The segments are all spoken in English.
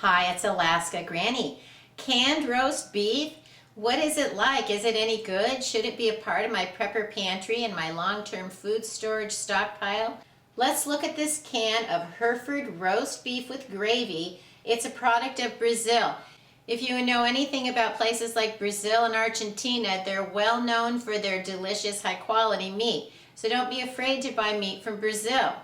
Hi, it's Alaska Granny. Canned roast beef? What is it like? Is it any good? Should it be a part of my prepper pantry and my long-term food storage stockpile? Let's look at this can of Hereford roast beef with gravy. It's a product of Brazil. If you know anything about places like Brazil and Argentina, they're well known for their delicious high-quality meat. So don't be afraid to buy meat from Brazil.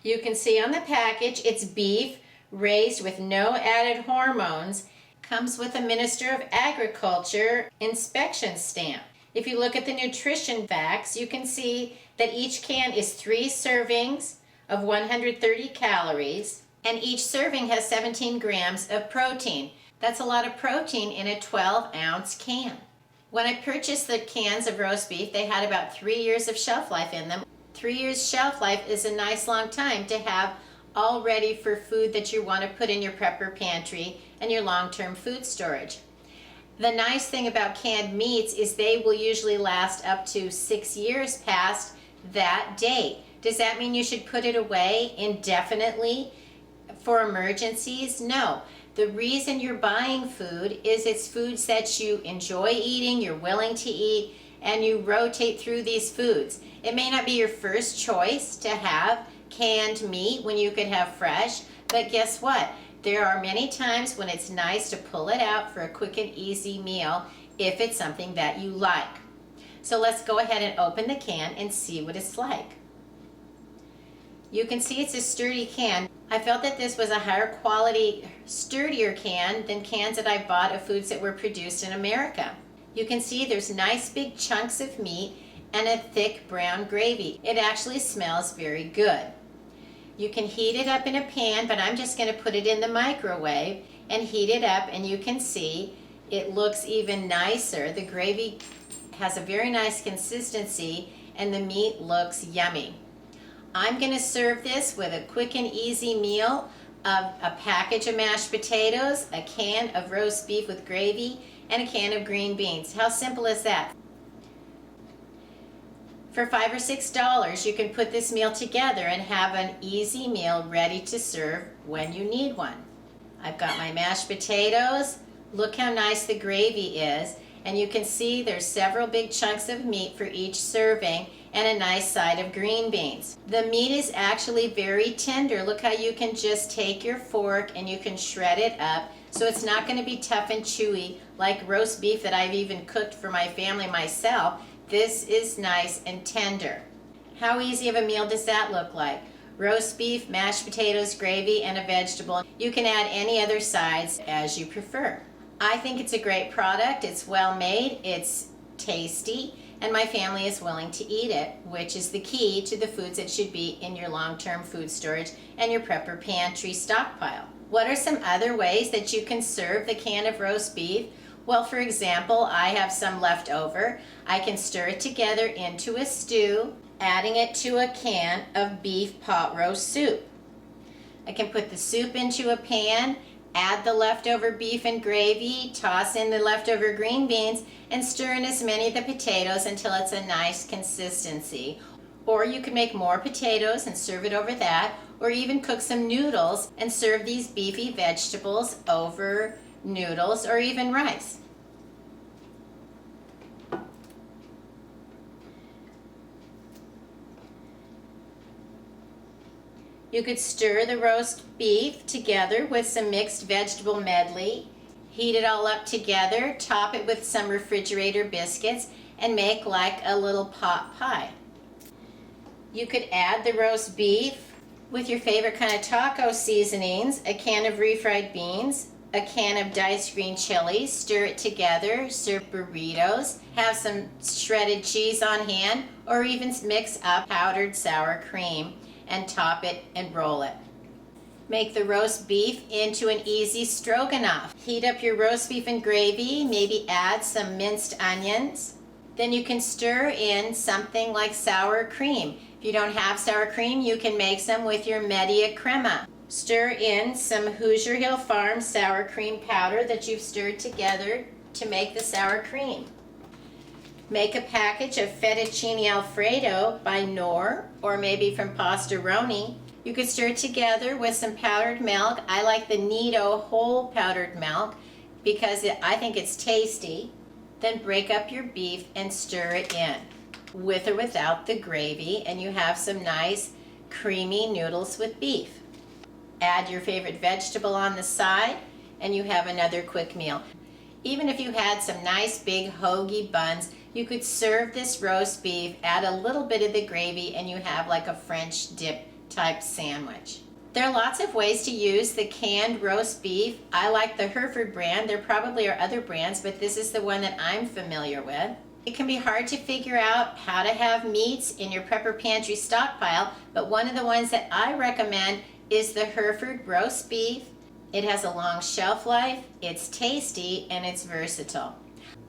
You can see on the package it's beef raised with no added hormones. Comes with a Minister of Agriculture inspection stamp. If you look at the nutrition facts, you can see that each can is 3 servings of 130 calories, and each serving has 17 grams of protein. That's a lot of protein in a 12-ounce can. When I purchased the cans of roast beef, they had about 3 years of shelf life in them. 3 years shelf life is a nice long time to have all ready for food that you want to put in your prepper pantry and your long-term food storage. The nice thing about canned meats is they will usually last up to 6 years past that date. Does that mean you should put it away indefinitely for emergencies? No. The reason you're buying food is it's foods that you enjoy eating, you're willing to eat, and you rotate through these foods. It may not be your first choice to have canned meat when you could have fresh, but guess what? There are many times when it's nice to pull it out for a quick and easy meal if it's something that you like. So let's go ahead and open the can and see what it's like. You can see it's a sturdy can. I felt that this was a higher quality, sturdier can than cans that I bought of foods that were produced in America. You can see there's nice big chunks of meat and a thick brown gravy. It actually smells very good. You can heat it up in a pan, but I'm just going to put it in the microwave and heat it up, and you can see it looks even nicer. The gravy has a very nice consistency and the meat looks yummy. I'm going to serve this with a quick and easy meal of a package of mashed potatoes, a can of roast beef with gravy, and a can of green beans. How simple is that? For $5 or $6, you can put this meal together and have an easy meal ready to serve when you need one. I've got my mashed potatoes. Look how nice the gravy is. And you can see there's several big chunks of meat for each serving and a nice side of green beans. The meat is actually very tender. Look how you can just take your fork and you can shred it up. So it's not going to be tough and chewy like roast beef that I've even cooked for my family myself. This is nice and tender. How easy of a meal does that look like? Roast beef, mashed potatoes, gravy, and a vegetable. You can add any other sides as you prefer. I think it's a great product. It's well made, it's tasty, and my family is willing to eat it, which is the key to the foods that should be in your long-term food storage and your prepper pantry stockpile. What are some other ways that you can serve the can of roast beef? Well, for example, I have some left over. I can stir it together into a stew, adding it to a can of beef pot roast soup. I can put the soup into a pan, add the leftover beef and gravy, toss in the leftover green beans, and stir in as many of the potatoes until it's a nice consistency. Or you can make more potatoes and serve it over that, or even cook some noodles and serve these beefy vegetables over noodles or even rice. You could stir the roast beef together with some mixed vegetable medley, heat it all up together, top it with some refrigerator biscuits, and make like a little pot pie. You could add the roast beef with your favorite kind of taco seasonings, a can of refried beans, a can of diced green chilies, stir it together, serve burritos, have some shredded cheese on hand, or even mix up powdered sour cream and top it and roll it. Make the roast beef into an easy stroganoff. Heat up your roast beef and gravy, maybe add some minced onions. Then you can stir in something like sour cream. If you don't have sour cream, you can make some with your media crema. Stir in some Hoosier Hill Farm sour cream powder that you've stirred together to make the sour cream. Make a package of fettuccine alfredo by Knorr or maybe from Pastaroni. You could stir it together with some powdered milk. I like the Nido whole powdered milk because I think it's tasty. Then break up your beef and stir it in, with or without the gravy, and you have some nice creamy noodles with beef. Add your favorite vegetable on the side, and you have another quick meal. Even if you had some nice big hoagie buns, you could serve this roast beef, add a little bit of the gravy, and you have like a French dip type sandwich. There are lots of ways to use the canned roast beef. I like the Hereford brand. There probably are other brands, but this is the one that I'm familiar with. It can be hard to figure out how to have meats in your Prepper Pantry stockpile, but one of the ones that I recommend is the Hereford roast beef. It has a long shelf life, it's tasty, and it's versatile.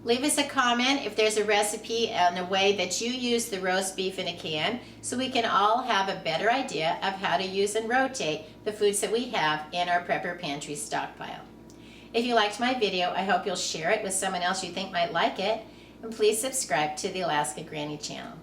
Leave us a comment if there's a recipe and a way that you use the roast beef in a can, so we can all have a better idea of how to use and rotate the foods that we have in our Prepper Pantry stockpile. If you liked my video, I hope you'll share it with someone else you think might like it, and please subscribe to the Alaska Granny channel.